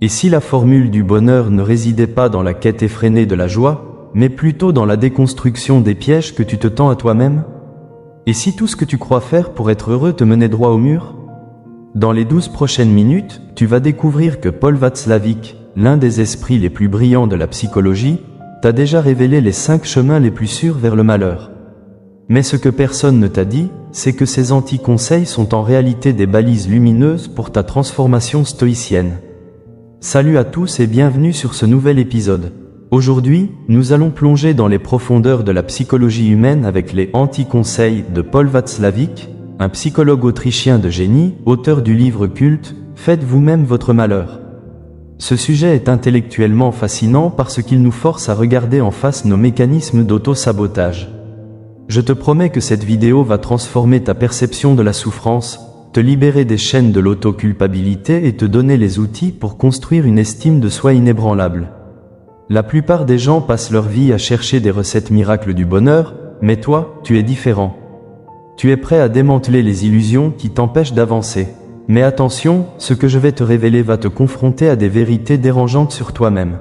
Et si la formule du bonheur ne résidait pas dans la quête effrénée de la joie, mais plutôt dans la déconstruction des pièges que tu te tends à toi-même? Et si tout ce que tu crois faire pour être heureux te menait droit au mur? Dans les 12 prochaines minutes, tu vas découvrir que Paul Václavic, l'un des esprits les plus brillants de la psychologie, t'a déjà révélé les 5 chemins les plus sûrs vers le malheur. Mais ce que personne ne t'a dit, c'est que ces anti-conseils sont en réalité des balises lumineuses pour ta transformation stoïcienne. Salut à tous et bienvenue sur ce nouvel épisode. Aujourd'hui, nous allons plonger dans les profondeurs de la psychologie humaine avec les anti-conseils de Paul Václavic, un psychologue autrichien de génie, auteur du livre culte « Faites vous-même votre malheur ». Ce sujet est intellectuellement fascinant parce qu'il nous force à regarder en face nos mécanismes d'auto-sabotage. Je te promets que cette vidéo va transformer ta perception de la souffrance, te libérer des chaînes de l'auto-culpabilité et te donner les outils pour construire une estime de soi inébranlable. La plupart des gens passent leur vie à chercher des recettes miracles du bonheur, mais toi, tu es différent. Tu es prêt à démanteler les illusions qui t'empêchent d'avancer. Mais attention, ce que je vais te révéler va te confronter à des vérités dérangeantes sur toi-même.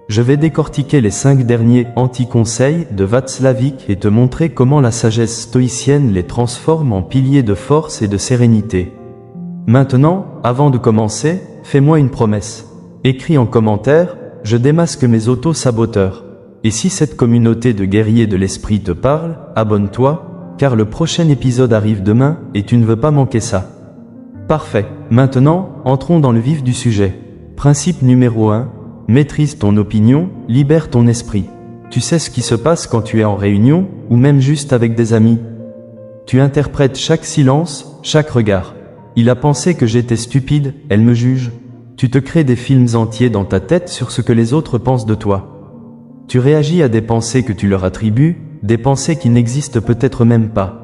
Je vais décortiquer les 5 derniers anti-conseils de Václavic et te montrer comment la sagesse stoïcienne les transforme en piliers de force et de sérénité. Maintenant, avant de commencer, fais-moi une promesse. Écris en commentaire, je démasque mes auto-saboteurs. Et si cette communauté de guerriers de l'esprit te parle, abonne-toi, car le prochain épisode arrive demain et tu ne veux pas manquer ça. Parfait. Maintenant, entrons dans le vif du sujet. Principe numéro 1. Maîtrise ton opinion, libère ton esprit. Tu sais ce qui se passe quand tu es en réunion, ou même juste avec des amis. Tu interprètes chaque silence, chaque regard. Il a pensé que j'étais stupide, elle me juge. Tu te crées des films entiers dans ta tête sur ce que les autres pensent de toi. Tu réagis à des pensées que tu leur attribues, des pensées qui n'existent peut-être même pas.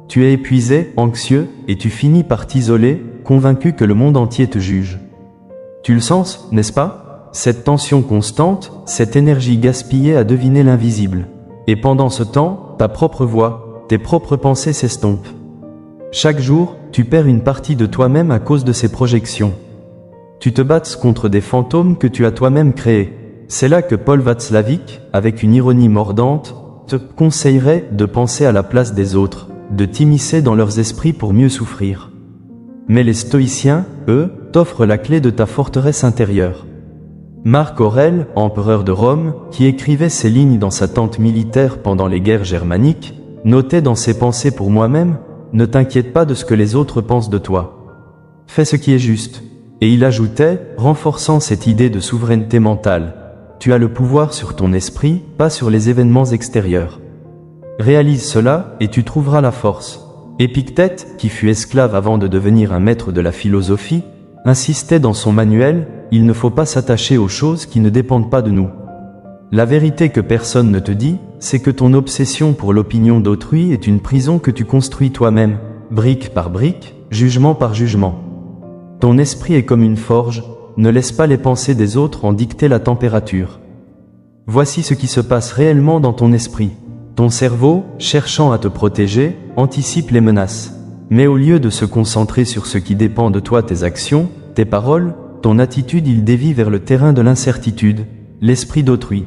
Tu es épuisé, anxieux, et tu finis par t'isoler, convaincu que le monde entier te juge. Tu le sens, n'est-ce pas? Cette tension constante, cette énergie gaspillée à deviner l'invisible. Et pendant ce temps, ta propre voix, tes propres pensées s'estompent. Chaque jour, tu perds une partie de toi-même à cause de ces projections. Tu te bats contre des fantômes que tu as toi-même créés. C'est là que Paul Václavic, avec une ironie mordante, te conseillerait de penser à la place des autres, de t'immiscer dans leurs esprits pour mieux souffrir. Mais les stoïciens, eux, t'offrent la clé de ta forteresse intérieure. Marc Aurèle, empereur de Rome, qui écrivait ces lignes dans sa tente militaire pendant les guerres germaniques, notait dans ses pensées pour moi-même, ne t'inquiète pas de ce que les autres pensent de toi. Fais ce qui est juste. Et il ajoutait, renforçant cette idée de souveraineté mentale, tu as le pouvoir sur ton esprit, pas sur les événements extérieurs. Réalise cela, et tu trouveras la force. Épictète, qui fut esclave avant de devenir un maître de la philosophie, insistait dans son manuel, il ne faut pas s'attacher aux choses qui ne dépendent pas de nous. La vérité que personne ne te dit, c'est que ton obsession pour l'opinion d'autrui est une prison que tu construis toi-même, brique par brique, jugement par jugement. Ton esprit est comme une forge, ne laisse pas les pensées des autres en dicter la température. Voici ce qui se passe réellement dans ton esprit. Ton cerveau, cherchant à te protéger, anticipe les menaces. Mais au lieu de se concentrer sur ce qui dépend de toi, tes actions, tes paroles, ton attitude, il dévie vers le terrain de l'incertitude, l'esprit d'autrui.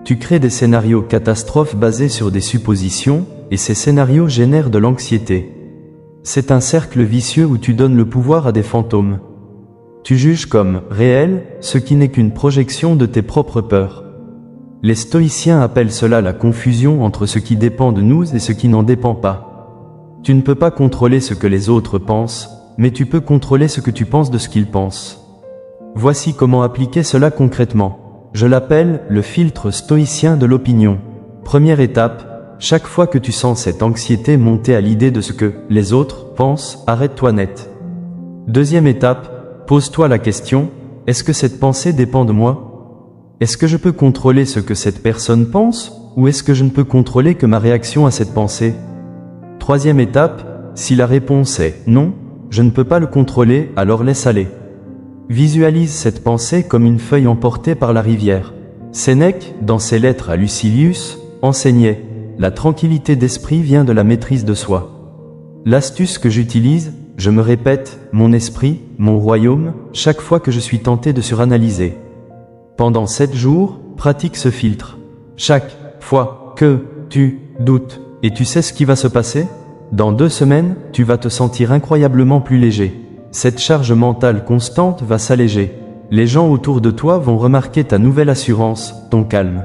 Tu crées des scénarios catastrophes basés sur des suppositions, et ces scénarios génèrent de l'anxiété. C'est un cercle vicieux où tu donnes le pouvoir à des fantômes. Tu juges comme réel ce qui n'est qu'une projection de tes propres peurs. Les stoïciens appellent cela la confusion entre ce qui dépend de nous et ce qui n'en dépend pas. Tu ne peux pas contrôler ce que les autres pensent, mais tu peux contrôler ce que tu penses de ce qu'ils pensent. Voici comment appliquer cela concrètement. Je l'appelle le filtre stoïcien de l'opinion. Première étape, chaque fois que tu sens cette anxiété monter à l'idée de ce que les autres pensent, arrête-toi net. Deuxième étape, pose-toi la question, est-ce que cette pensée dépend de moi ? Est-ce que je peux contrôler ce que cette personne pense, ou est-ce que je ne peux contrôler que ma réaction à cette pensée? Troisième étape, si la réponse est non, je ne peux pas le contrôler, alors laisse aller. Visualise cette pensée comme une feuille emportée par la rivière. Sénèque, dans ses lettres à Lucilius, enseignait « La tranquillité d'esprit vient de la maîtrise de soi ». L'astuce que j'utilise, je me répète, mon esprit, mon royaume, chaque fois que je suis tenté de suranalyser. Pendant 7 jours, pratique ce filtre. Chaque fois que tu doutes, et tu sais ce qui va se passer? Dans 2 semaines, tu vas te sentir incroyablement plus léger. Cette charge mentale constante va s'alléger. Les gens autour de toi vont remarquer ta nouvelle assurance, ton calme.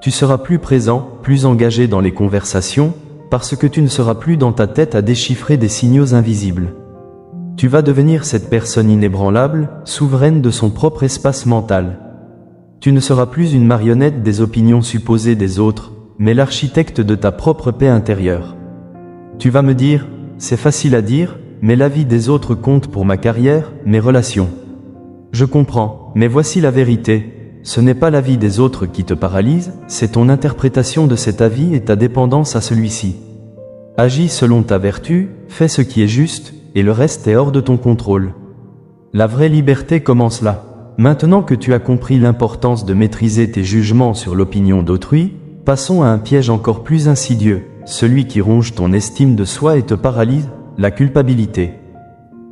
Tu seras plus présent, plus engagé dans les conversations, parce que tu ne seras plus dans ta tête à déchiffrer des signaux invisibles. Tu vas devenir cette personne inébranlable, souveraine de son propre espace mental. Tu ne seras plus une marionnette des opinions supposées des autres, mais l'architecte de ta propre paix intérieure. Tu vas me dire, c'est facile à dire, mais la vie des autres compte pour ma carrière, mes relations. Je comprends, mais voici la vérité. Ce n'est pas la vie des autres qui te paralyse, c'est ton interprétation de cet avis et ta dépendance à celui-ci. Agis selon ta vertu, fais ce qui est juste, et le reste est hors de ton contrôle. La vraie liberté commence là. Maintenant que tu as compris l'importance de maîtriser tes jugements sur l'opinion d'autrui, passons à un piège encore plus insidieux, celui qui ronge ton estime de soi et te paralyse, la culpabilité.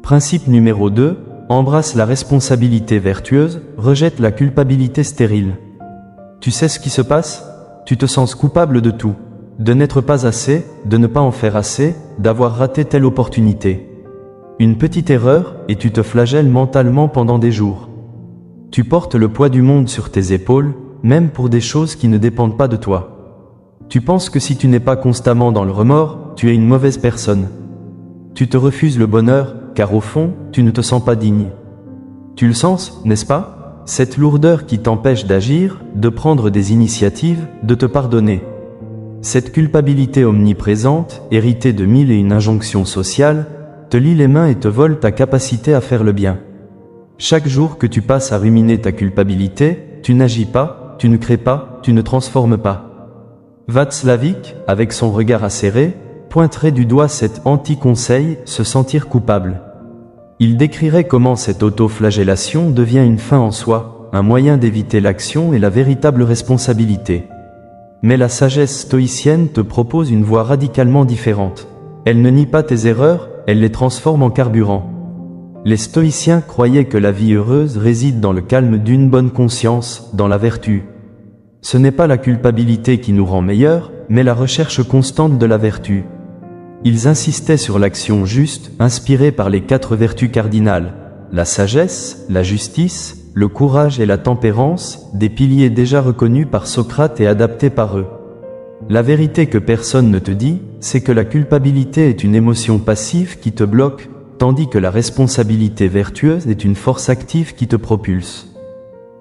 Principe numéro 2. Embrasse la responsabilité vertueuse, rejette la culpabilité stérile. Tu sais ce qui se passe? Tu te sens coupable de tout. De n'être pas assez, de ne pas en faire assez, d'avoir raté telle opportunité. Une petite erreur, et tu te flagelles mentalement pendant des jours. Tu portes le poids du monde sur tes épaules, même pour des choses qui ne dépendent pas de toi. Tu penses que si tu n'es pas constamment dans le remords, tu es une mauvaise personne. Tu te refuses le bonheur, car au fond, tu ne te sens pas digne. Tu le sens, n'est-ce pas? Cette lourdeur qui t'empêche d'agir, de prendre des initiatives, de te pardonner. Cette culpabilité omniprésente, héritée de 1001 injonctions sociales, te lie les mains et te vole ta capacité à faire le bien. Chaque jour que tu passes à ruminer ta culpabilité, tu n'agis pas, tu ne crées pas, tu ne transformes pas. Václavic, avec son regard acéré, pointerait du doigt cet anti-conseil, se sentir coupable. Il décrirait comment cette auto-flagellation devient une fin en soi, un moyen d'éviter l'action et la véritable responsabilité. Mais la sagesse stoïcienne te propose une voie radicalement différente. Elle ne nie pas tes erreurs, elle les transforme en carburant. Les stoïciens croyaient que la vie heureuse réside dans le calme d'une bonne conscience, dans la vertu. Ce n'est pas la culpabilité qui nous rend meilleurs, mais la recherche constante de la vertu. Ils insistaient sur l'action juste, inspirée par les 4 vertus cardinales, la sagesse, la justice, le courage et la tempérance, des piliers déjà reconnus par Socrate et adaptés par eux. La vérité que personne ne te dit, c'est que la culpabilité est une émotion passive qui te bloque, tandis que la responsabilité vertueuse est une force active qui te propulse.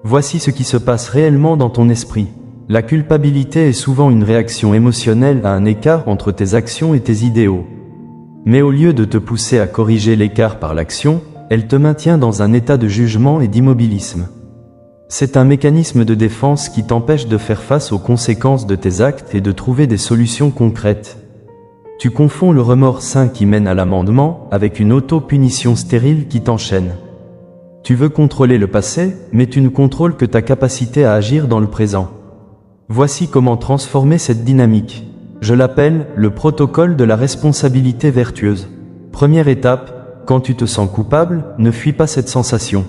Voici ce qui se passe réellement dans ton esprit. La culpabilité est souvent une réaction émotionnelle à un écart entre tes actions et tes idéaux. Mais au lieu de te pousser à corriger l'écart par l'action, elle te maintient dans un état de jugement et d'immobilisme. C'est un mécanisme de défense qui t'empêche de faire face aux conséquences de tes actes et de trouver des solutions concrètes. Tu confonds le remords sain qui mène à l'amendement avec une auto-punition stérile qui t'enchaîne. Tu veux contrôler le passé, mais tu ne contrôles que ta capacité à agir dans le présent. Voici comment transformer cette dynamique. Je l'appelle le protocole de la responsabilité vertueuse. Première étape, quand tu te sens coupable, ne fuis pas cette sensation.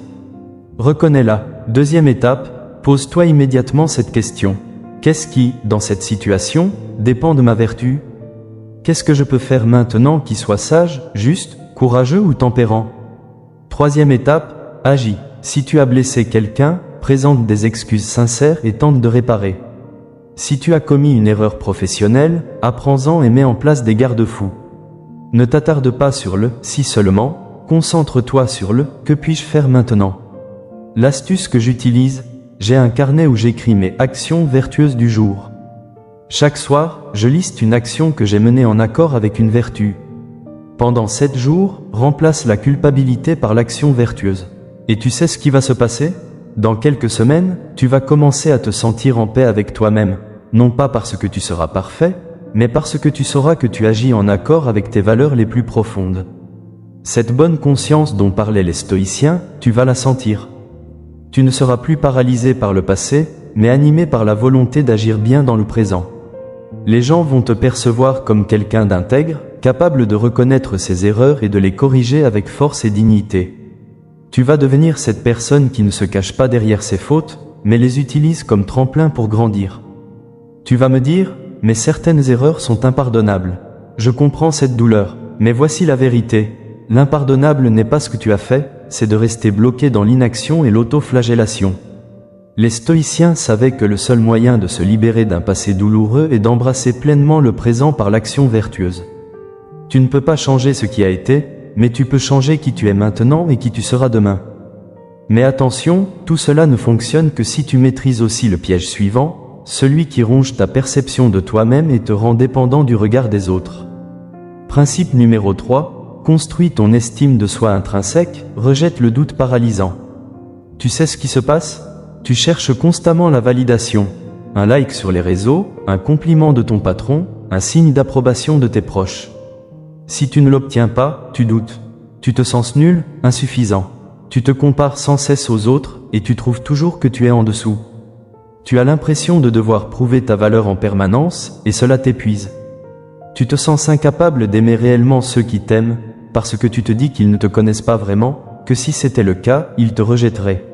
Reconnais-la. Deuxième étape, pose-toi immédiatement cette question. Qu'est-ce qui, dans cette situation, dépend de ma vertu? Qu'est-ce que je peux faire maintenant qui soit sage, juste, courageux ou tempérant? Troisième étape, agis. Si tu as blessé quelqu'un, présente des excuses sincères et tente de réparer. Si tu as commis une erreur professionnelle, apprends-en et mets en place des garde-fous. Ne t'attarde pas sur le « si seulement », concentre-toi sur le « que puis-je faire maintenant ». L'astuce que j'utilise, j'ai un carnet où j'écris mes actions vertueuses du jour. Chaque soir, je liste une action que j'ai menée en accord avec une vertu. Pendant 7 jours, remplace la culpabilité par l'action vertueuse. Et tu sais ce qui va se passer? Dans quelques semaines, tu vas commencer à te sentir en paix avec toi-même. Non pas parce que tu seras parfait, mais parce que tu sauras que tu agis en accord avec tes valeurs les plus profondes. Cette bonne conscience dont parlaient les stoïciens, tu vas la sentir. Tu ne seras plus paralysé par le passé, mais animé par la volonté d'agir bien dans le présent. Les gens vont te percevoir comme quelqu'un d'intègre, capable de reconnaître ses erreurs et de les corriger avec force et dignité. Tu vas devenir cette personne qui ne se cache pas derrière ses fautes, mais les utilise comme tremplin pour grandir. Tu vas me dire, mais certaines erreurs sont impardonnables. Je comprends cette douleur, mais voici la vérité. L'impardonnable n'est pas ce que tu as fait, c'est de rester bloqué dans l'inaction et l'autoflagellation. Les stoïciens savaient que le seul moyen de se libérer d'un passé douloureux est d'embrasser pleinement le présent par l'action vertueuse. Tu ne peux pas changer ce qui a été, mais tu peux changer qui tu es maintenant et qui tu seras demain. Mais attention, tout cela ne fonctionne que si tu maîtrises aussi le piège suivant, celui qui ronge ta perception de toi-même et te rend dépendant du regard des autres. Principe numéro 3, construis ton estime de soi intrinsèque, rejette le doute paralysant. Tu sais ce qui se passe ? Tu cherches constamment la validation, un like sur les réseaux, un compliment de ton patron, un signe d'approbation de tes proches. Si tu ne l'obtiens pas, tu doutes. Tu te sens nul, insuffisant. Tu te compares sans cesse aux autres et tu trouves toujours que tu es en dessous. Tu as l'impression de devoir prouver ta valeur en permanence et cela t'épuise. Tu te sens incapable d'aimer réellement ceux qui t'aiment parce que tu te dis qu'ils ne te connaissent pas vraiment, que si c'était le cas, ils te rejetteraient.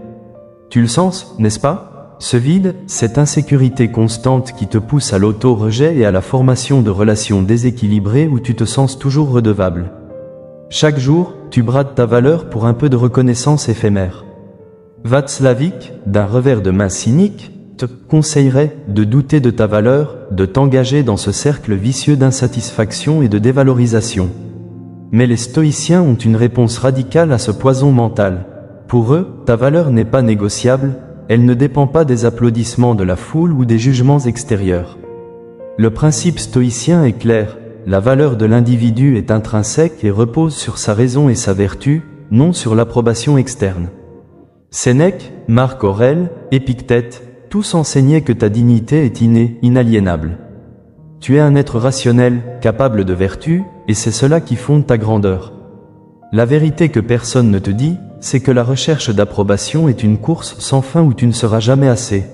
Tu le sens, n'est-ce pas ? Ce vide, cette insécurité constante qui te pousse à l'auto-rejet et à la formation de relations déséquilibrées où tu te sens toujours redevable. Chaque jour, tu brades ta valeur pour un peu de reconnaissance éphémère. Václavic, d'un revers de main cynique, te conseillerait de douter de ta valeur, de t'engager dans ce cercle vicieux d'insatisfaction et de dévalorisation. Mais les stoïciens ont une réponse radicale à ce poison mental. Pour eux, ta valeur n'est pas négociable, elle ne dépend pas des applaudissements de la foule ou des jugements extérieurs. Le principe stoïcien est clair, la valeur de l'individu est intrinsèque et repose sur sa raison et sa vertu, non sur l'approbation externe. Sénèque, Marc Aurèle, Épictète, tous enseignaient que ta dignité est innée, inaliénable. Tu es un être rationnel, capable de vertu, et c'est cela qui fonde ta grandeur. La vérité que personne ne te dit, c'est que la recherche d'approbation est une course sans fin où tu ne seras jamais assez.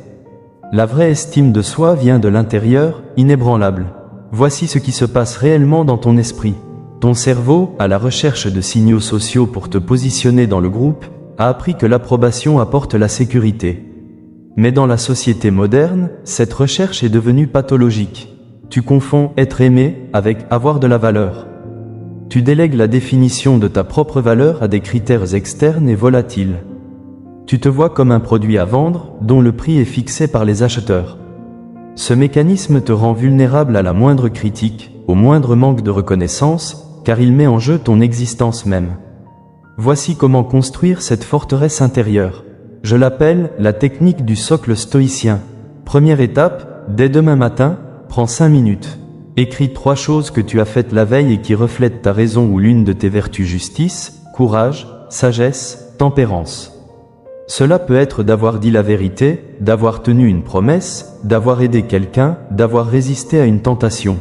La vraie estime de soi vient de l'intérieur, inébranlable. Voici ce qui se passe réellement dans ton esprit. Ton cerveau, à la recherche de signaux sociaux pour te positionner dans le groupe, a appris que l'approbation apporte la sécurité. Mais dans la société moderne, cette recherche est devenue pathologique. Tu confonds être aimé avec avoir de la valeur. Tu délègues la définition de ta propre valeur à des critères externes et volatiles. Tu te vois comme un produit à vendre, dont le prix est fixé par les acheteurs. Ce mécanisme te rend vulnérable à la moindre critique, au moindre manque de reconnaissance, car il met en jeu ton existence même. Voici comment construire cette forteresse intérieure. Je l'appelle la technique du socle stoïcien. Première étape, dès demain matin, prends 5 minutes. Écris 3 choses que tu as faites la veille et qui reflètent ta raison ou l'une de tes vertus: justice, courage, sagesse, tempérance. Cela peut être d'avoir dit la vérité, d'avoir tenu une promesse, d'avoir aidé quelqu'un, d'avoir résisté à une tentation.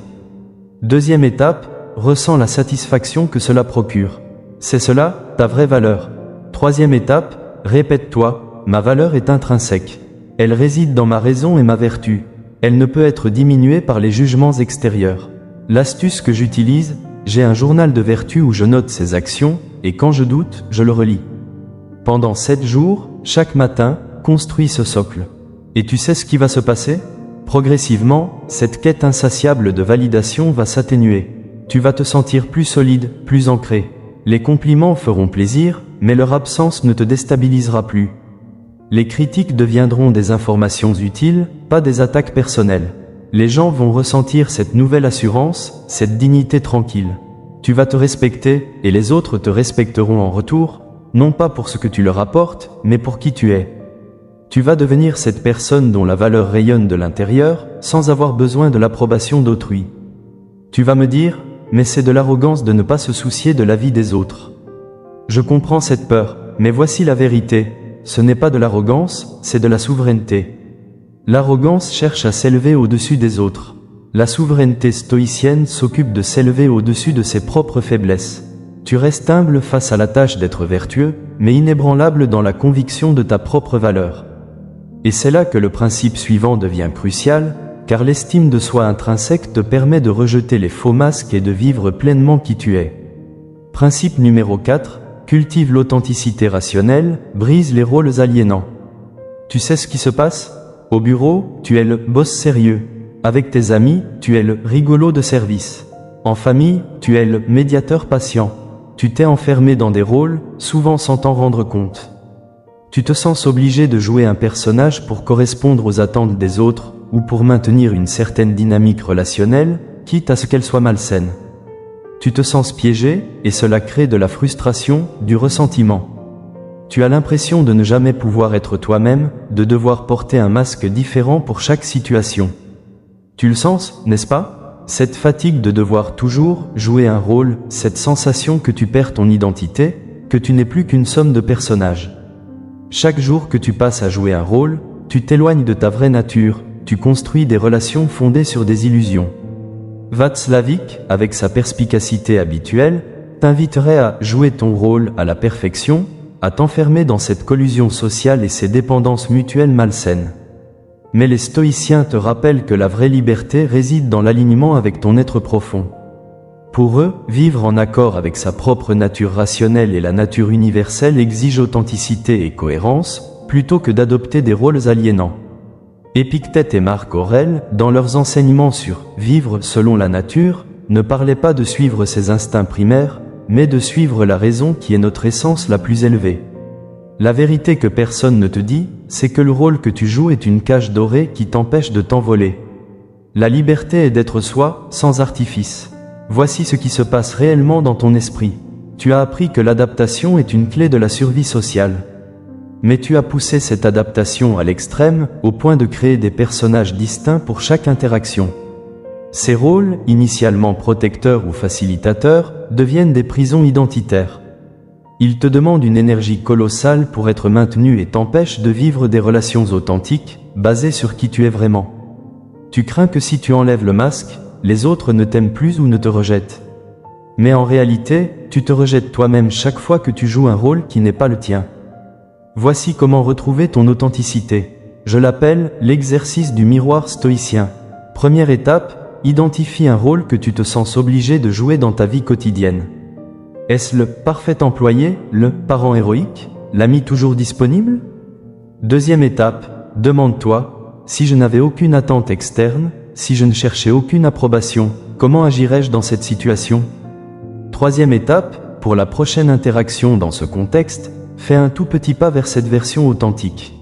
Deuxième étape, ressens la satisfaction que cela procure. C'est cela, ta vraie valeur. Troisième étape, répète-toi, ma valeur est intrinsèque. Elle réside dans ma raison et ma vertu. Elle ne peut être diminuée par les jugements extérieurs. L'astuce que j'utilise, j'ai un journal de vertu où je note ces actions, et quand je doute, je le relis. Pendant 7 jours, chaque matin, construis ce socle. Et tu sais ce qui va se passer ? Progressivement, cette quête insatiable de validation va s'atténuer. Tu vas te sentir plus solide, plus ancré. Les compliments feront plaisir, mais leur absence ne te déstabilisera plus. Les critiques deviendront des informations utiles, pas des attaques personnelles. Les gens vont ressentir cette nouvelle assurance, cette dignité tranquille. Tu vas te respecter, et les autres te respecteront en retour, non pas pour ce que tu leur apportes, mais pour qui tu es. Tu vas devenir cette personne dont la valeur rayonne de l'intérieur, sans avoir besoin de l'approbation d'autrui. Tu vas me dire, mais c'est de l'arrogance de ne pas se soucier de l'avis des autres. Je comprends cette peur, mais voici la vérité. Ce n'est pas de l'arrogance, c'est de la souveraineté. L'arrogance cherche à s'élever au-dessus des autres. La souveraineté stoïcienne s'occupe de s'élever au-dessus de ses propres faiblesses. Tu restes humble face à la tâche d'être vertueux, mais inébranlable dans la conviction de ta propre valeur. Et c'est là que le principe suivant devient crucial, car l'estime de soi intrinsèque te permet de rejeter les faux masques et de vivre pleinement qui tu es. Principe numéro 4, cultive l'authenticité rationnelle, brise les rôles aliénants. Tu sais ce qui se passe? Au bureau, tu es le boss sérieux. Avec tes amis, tu es le rigolo de service. En famille, tu es le médiateur patient. Tu t'es enfermé dans des rôles, souvent sans t'en rendre compte. Tu te sens obligé de jouer un personnage pour correspondre aux attentes des autres, ou pour maintenir une certaine dynamique relationnelle, quitte à ce qu'elle soit malsaine. Tu te sens piégé, et cela crée de la frustration, du ressentiment. Tu as l'impression de ne jamais pouvoir être toi-même, de devoir porter un masque différent pour chaque situation. Tu le sens, n'est-ce pas? Cette fatigue de devoir toujours jouer un rôle, cette sensation que tu perds ton identité, que tu n'es plus qu'une somme de personnages. Chaque jour que tu passes à jouer un rôle, tu t'éloignes de ta vraie nature, tu construis des relations fondées sur des illusions. Václavic, avec sa perspicacité habituelle, t'inviterait à jouer ton rôle à la perfection, à t'enfermer dans cette collusion sociale et ces dépendances mutuelles malsaines. Mais les stoïciens te rappellent que la vraie liberté réside dans l'alignement avec ton être profond. Pour eux, vivre en accord avec sa propre nature rationnelle et la nature universelle exige authenticité et cohérence, plutôt que d'adopter des rôles aliénants. Épictète et Marc Aurèle, dans leurs enseignements sur « vivre selon la nature », ne parlaient pas de suivre ses instincts primaires, mais de suivre la raison qui est notre essence la plus élevée. La vérité que personne ne te dit, c'est que le rôle que tu joues est une cage dorée qui t'empêche de t'envoler. La liberté est d'être soi, sans artifice. Voici ce qui se passe réellement dans ton esprit. Tu as appris que l'adaptation est une clé de la survie sociale. Mais tu as poussé cette adaptation à l'extrême, au point de créer des personnages distincts pour chaque interaction. Ces rôles, initialement protecteurs ou facilitateurs, deviennent des prisons identitaires. Ils te demandent une énergie colossale pour être maintenu et t'empêchent de vivre des relations authentiques, basées sur qui tu es vraiment. Tu crains que si tu enlèves le masque, les autres ne t'aiment plus ou ne te rejettent. Mais en réalité, tu te rejettes toi-même chaque fois que tu joues un rôle qui n'est pas le tien. Voici comment retrouver ton authenticité. Je l'appelle l'exercice du miroir stoïcien. Première étape, identifie un rôle que tu te sens obligé de jouer dans ta vie quotidienne. Est-ce le parfait employé, le parent héroïque, l'ami toujours disponible? Deuxième étape, demande-toi, si je n'avais aucune attente externe, si je ne cherchais aucune approbation, comment agirais-je dans cette situation? Troisième étape, pour la prochaine interaction dans ce contexte, fais un tout petit pas vers cette version authentique.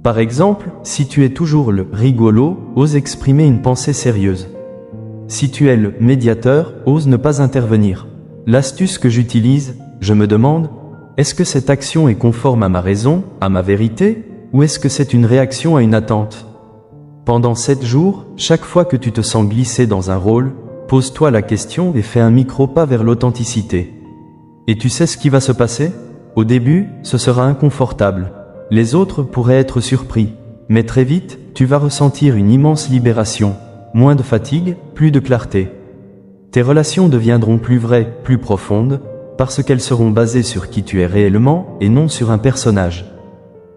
Par exemple, si tu es toujours le rigolo, ose exprimer une pensée sérieuse. Si tu es le médiateur, ose ne pas intervenir. L'astuce que j'utilise, je me demande, est-ce que cette action est conforme à ma raison, à ma vérité, ou est-ce que c'est une réaction à une attente? Pendant 7 jours, chaque fois que tu te sens glisser dans un rôle, pose-toi la question et fais un micro-pas vers l'authenticité. Et tu sais ce qui va se passer? Au début, ce sera inconfortable. Les autres pourraient être surpris. Mais très vite, tu vas ressentir une immense libération. Moins de fatigue, plus de clarté. Tes relations deviendront plus vraies, plus profondes, parce qu'elles seront basées sur qui tu es réellement et non sur un personnage.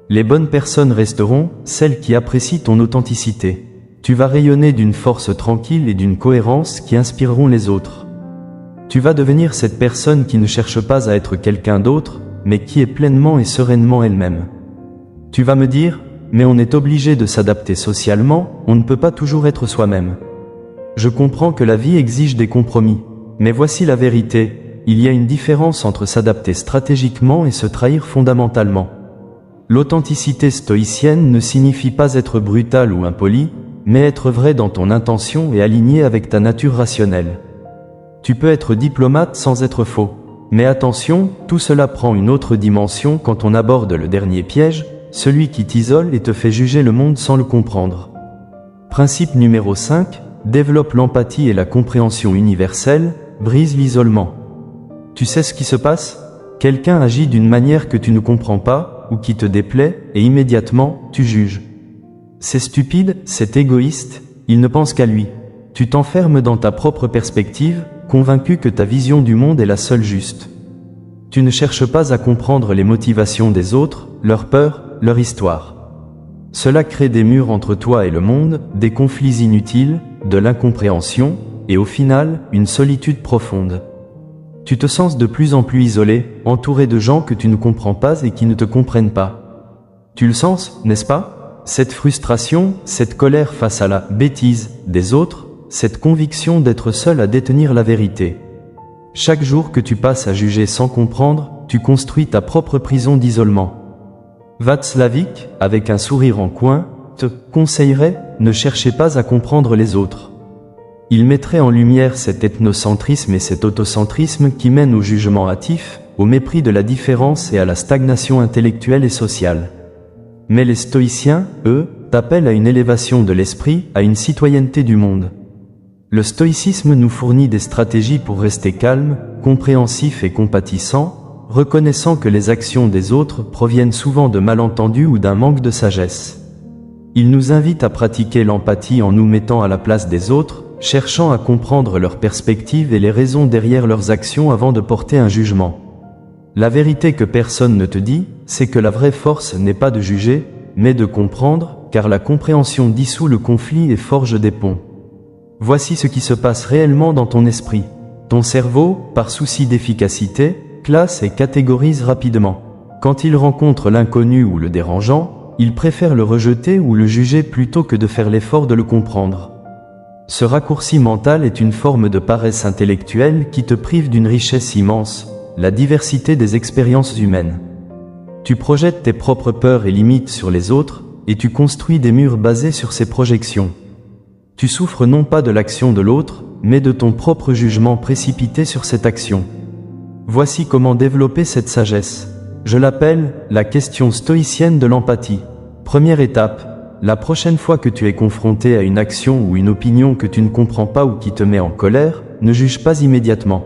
Les bonnes personnes resteront celles qui apprécient ton authenticité. Tu vas rayonner d'une force tranquille et d'une cohérence qui inspireront les autres. Tu vas devenir cette personne qui ne cherche pas à être quelqu'un d'autre, mais qui est pleinement et sereinement elle-même. Tu vas me dire, mais on est obligé de s'adapter socialement, on ne peut pas toujours être soi-même. Je comprends que la vie exige des compromis, mais voici la vérité, il y a une différence entre s'adapter stratégiquement et se trahir fondamentalement. L'authenticité stoïcienne ne signifie pas être brutal ou impoli, mais être vrai dans ton intention et aligné avec ta nature rationnelle. Tu peux être diplomate sans être faux. Mais attention, tout cela prend une autre dimension quand on aborde le dernier piège, celui qui t'isole et te fait juger le monde sans le comprendre. Principe numéro 5, développe l'empathie et la compréhension universelle, brise l'isolement. Tu sais ce qui se passe? Quelqu'un agit d'une manière que tu ne comprends pas, ou qui te déplaît, et immédiatement, tu juges. C'est stupide, c'est égoïste, il ne pense qu'à lui. Tu t'enfermes dans ta propre perspective, convaincu que ta vision du monde est la seule juste. Tu ne cherches pas à comprendre les motivations des autres, leurs peurs, leur histoire. Cela crée des murs entre toi et le monde, des conflits inutiles, de l'incompréhension, et au final, une solitude profonde. Tu te sens de plus en plus isolé, entouré de gens que tu ne comprends pas et qui ne te comprennent pas. Tu le sens, n'est-ce pas? Cette frustration, cette colère face à la bêtise des autres, cette conviction d'être seul à détenir la vérité. Chaque jour que tu passes à juger sans comprendre, tu construis ta propre prison d'isolement. Václavic, avec un sourire en coin, te conseillerait, ne cherchez pas à comprendre les autres. Il mettrait en lumière cet ethnocentrisme et cet autocentrisme qui mènent au jugement hâtif, au mépris de la différence et à la stagnation intellectuelle et sociale. Mais les stoïciens, eux, t'appellent à une élévation de l'esprit, à une citoyenneté du monde. Le stoïcisme nous fournit des stratégies pour rester calme, compréhensif et compatissant, reconnaissant que les actions des autres proviennent souvent de malentendus ou d'un manque de sagesse. Il nous invite à pratiquer l'empathie en nous mettant à la place des autres, cherchant à comprendre leurs perspectives et les raisons derrière leurs actions avant de porter un jugement. La vérité que personne ne te dit, c'est que la vraie force n'est pas de juger, mais de comprendre, car la compréhension dissout le conflit et forge des ponts. Voici ce qui se passe réellement dans ton esprit. Ton cerveau, par souci d'efficacité, classe et catégorise rapidement. Quand il rencontre l'inconnu ou le dérangeant, il préfère le rejeter ou le juger plutôt que de faire l'effort de le comprendre. Ce raccourci mental est une forme de paresse intellectuelle qui te prive d'une richesse immense, la diversité des expériences humaines. Tu projettes tes propres peurs et limites sur les autres, et tu construis des murs basés sur ces projections. Tu souffres non pas de l'action de l'autre, mais de ton propre jugement précipité sur cette action. Voici comment développer cette sagesse. Je l'appelle la question stoïcienne de l'empathie. Première étape, la prochaine fois que tu es confronté à une action ou une opinion que tu ne comprends pas ou qui te met en colère, ne juge pas immédiatement.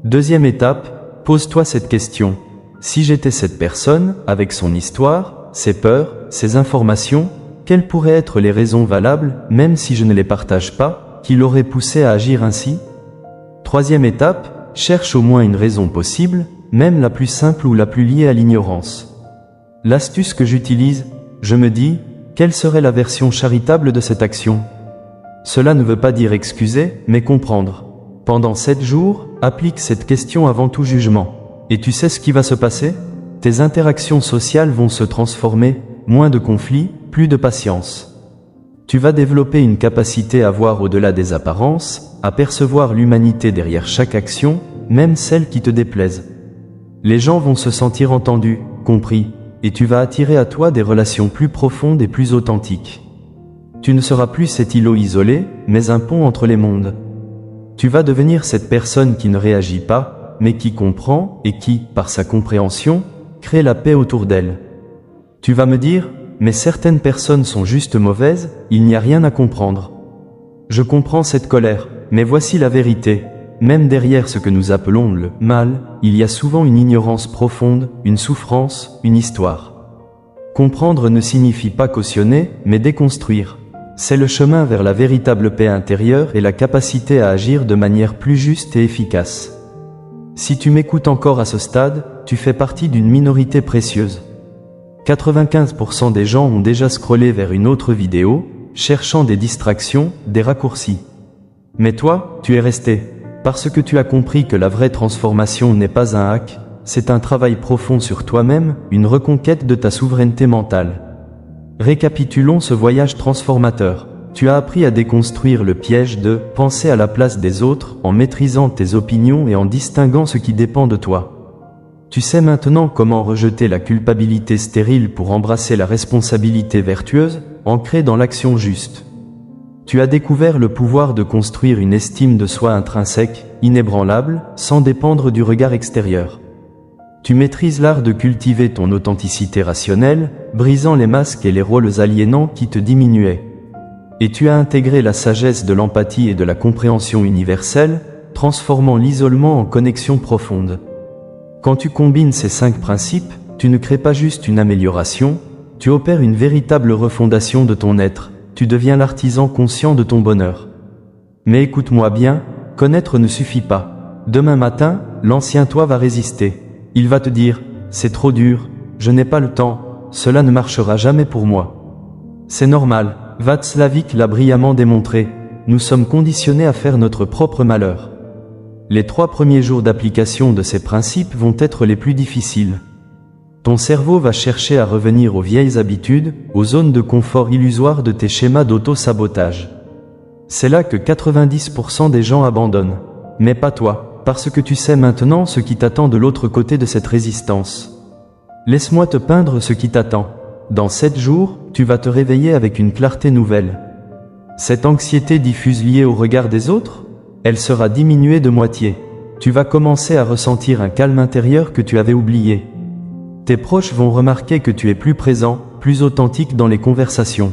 Deuxième étape, pose-toi cette question. Si j'étais cette personne, avec son histoire, ses peurs, ses informations, quelles pourraient être les raisons valables, même si je ne les partage pas, qui l'auraient poussé à agir ainsi? Troisième étape, cherche au moins une raison possible, même la plus simple ou la plus liée à l'ignorance. L'astuce que j'utilise, je me dis, quelle serait la version charitable de cette action? Cela ne veut pas dire excuser, mais comprendre. Pendant 7 jours, applique cette question avant tout jugement. Et tu sais ce qui va se passer? Tes interactions sociales vont se transformer, moins de conflits, plus de patience. Tu vas développer une capacité à voir au-delà des apparences, à percevoir l'humanité derrière chaque action, même celles qui te déplaisent. Les gens vont se sentir entendus, compris, et tu vas attirer à toi des relations plus profondes et plus authentiques. Tu ne seras plus cet îlot isolé, mais un pont entre les mondes. Tu vas devenir cette personne qui ne réagit pas, mais qui comprend et qui, par sa compréhension, crée la paix autour d'elle. Tu vas me dire, mais certaines personnes sont juste mauvaises, il n'y a rien à comprendre. Je comprends cette colère, mais voici la vérité. Même derrière ce que nous appelons le mal, il y a souvent une ignorance profonde, une souffrance, une histoire. Comprendre ne signifie pas cautionner, mais déconstruire. C'est le chemin vers la véritable paix intérieure et la capacité à agir de manière plus juste et efficace. Si tu m'écoutes encore à ce stade, tu fais partie d'une minorité précieuse. 95% des gens ont déjà scrollé vers une autre vidéo, cherchant des distractions, des raccourcis. Mais toi, tu es resté. Parce que tu as compris que la vraie transformation n'est pas un hack, c'est un travail profond sur toi-même, une reconquête de ta souveraineté mentale. Récapitulons ce voyage transformateur. Tu as appris à déconstruire le piège de « penser à la place des autres » en maîtrisant tes opinions et en distinguant ce qui dépend de toi. Tu sais maintenant comment rejeter la culpabilité stérile pour embrasser la responsabilité vertueuse, ancrée dans l'action juste. Tu as découvert le pouvoir de construire une estime de soi intrinsèque, inébranlable, sans dépendre du regard extérieur. Tu maîtrises l'art de cultiver ton authenticité rationnelle, brisant les masques et les rôles aliénants qui te diminuaient. Et tu as intégré la sagesse de l'empathie et de la compréhension universelle, transformant l'isolement en connexion profonde. Quand tu combines ces 5 principes, tu ne crées pas juste une amélioration, tu opères une véritable refondation de ton être, tu deviens l'artisan conscient de ton bonheur. Mais écoute-moi bien, connaître ne suffit pas. Demain matin, l'ancien toi va résister. Il va te dire, c'est trop dur, je n'ai pas le temps, cela ne marchera jamais pour moi. C'est normal, Václavic l'a brillamment démontré, nous sommes conditionnés à faire notre propre malheur. Les 3 premiers jours d'application de ces principes vont être les plus difficiles. Ton cerveau va chercher à revenir aux vieilles habitudes, aux zones de confort illusoires de tes schémas d'auto-sabotage. C'est là que 90% des gens abandonnent. Mais pas toi, parce que tu sais maintenant ce qui t'attend de l'autre côté de cette résistance. Laisse-moi te peindre ce qui t'attend. Dans 7 jours, tu vas te réveiller avec une clarté nouvelle. Cette anxiété diffuse liée au regard des autres, elle sera diminuée de moitié. Tu vas commencer à ressentir un calme intérieur que tu avais oublié. Tes proches vont remarquer que tu es plus présent, plus authentique dans les conversations.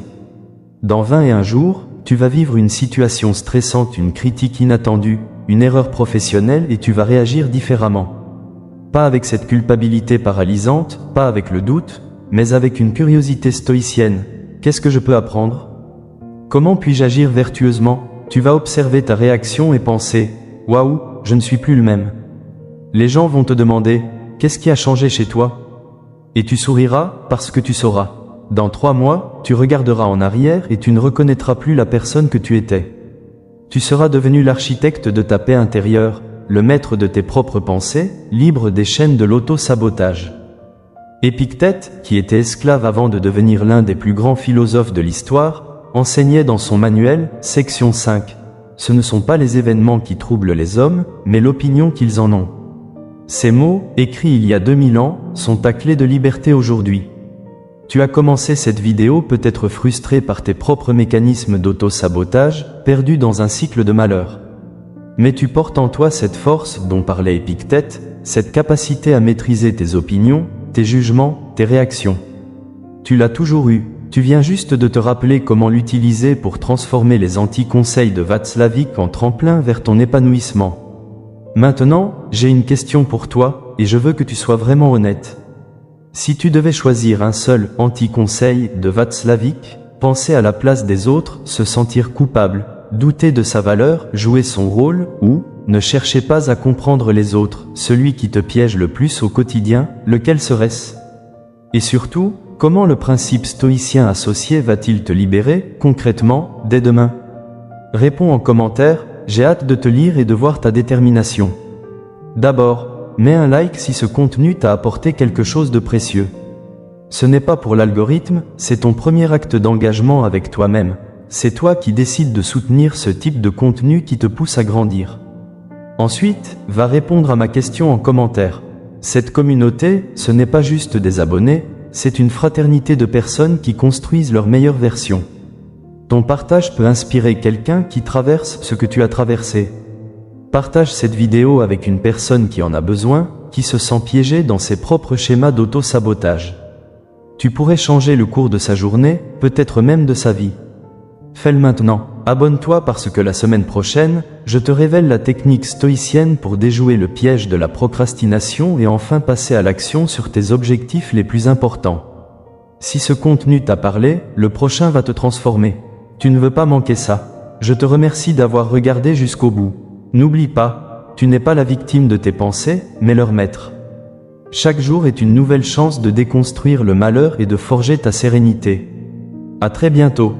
Dans 21 jours, tu vas vivre une situation stressante, une critique inattendue, une erreur professionnelle et tu vas réagir différemment. Pas avec cette culpabilité paralysante, pas avec le doute, mais avec une curiosité stoïcienne. Qu'est-ce que je peux apprendre? Comment puis-je agir vertueusement? Tu vas observer ta réaction et penser « Waouh, je ne suis plus le même ». Les gens vont te demander « Qu'est-ce qui a changé chez toi ?» Et tu souriras parce que tu sauras. Dans 3 mois, tu regarderas en arrière et tu ne reconnaîtras plus la personne que tu étais. Tu seras devenu l'architecte de ta paix intérieure, le maître de tes propres pensées, libre des chaînes de l'auto-sabotage. Épictète, qui était esclave avant de devenir l'un des plus grands philosophes de l'histoire, enseignait dans son manuel, section 5. Ce ne sont pas les événements qui troublent les hommes, mais l'opinion qu'ils en ont. Ces mots, écrits il y a 2000 ans, sont ta clé de liberté aujourd'hui. Tu as commencé cette vidéo peut-être frustré par tes propres mécanismes d'auto-sabotage, perdu dans un cycle de malheur. Mais tu portes en toi cette force dont parlait Épictète, cette capacité à maîtriser tes opinions, tes jugements, tes réactions. Tu l'as toujours eu, tu viens juste de te rappeler comment l'utiliser pour transformer les anti-conseils de Václavic en tremplin vers ton épanouissement. Maintenant, j'ai une question pour toi, et je veux que tu sois vraiment honnête. Si tu devais choisir un seul anti-conseil de Václavic, penser à la place des autres, se sentir coupable, douter de sa valeur, jouer son rôle, ou ne chercher pas à comprendre les autres, celui qui te piège le plus au quotidien, lequel serait-ce? Et surtout, comment le principe stoïcien associé va-t-il te libérer, concrètement, dès demain? Réponds en commentaire, j'ai hâte de te lire et de voir ta détermination. D'abord, mets un like si ce contenu t'a apporté quelque chose de précieux. Ce n'est pas pour l'algorithme, c'est ton premier acte d'engagement avec toi-même. C'est toi qui décides de soutenir ce type de contenu qui te pousse à grandir. Ensuite, va répondre à ma question en commentaire. Cette communauté, ce n'est pas juste des abonnés, c'est une fraternité de personnes qui construisent leur meilleure version. Ton partage peut inspirer quelqu'un qui traverse ce que tu as traversé. Partage cette vidéo avec une personne qui en a besoin, qui se sent piégée dans ses propres schémas d'auto-sabotage. Tu pourrais changer le cours de sa journée, peut-être même de sa vie. Fais-le maintenant. Abonne-toi parce que la semaine prochaine, je te révèle la technique stoïcienne pour déjouer le piège de la procrastination et enfin passer à l'action sur tes objectifs les plus importants. Si ce contenu t'a parlé, le prochain va te transformer. Tu ne veux pas manquer ça. Je te remercie d'avoir regardé jusqu'au bout. N'oublie pas, tu n'es pas la victime de tes pensées, mais leur maître. Chaque jour est une nouvelle chance de déconstruire le malheur et de forger ta sérénité. À très bientôt.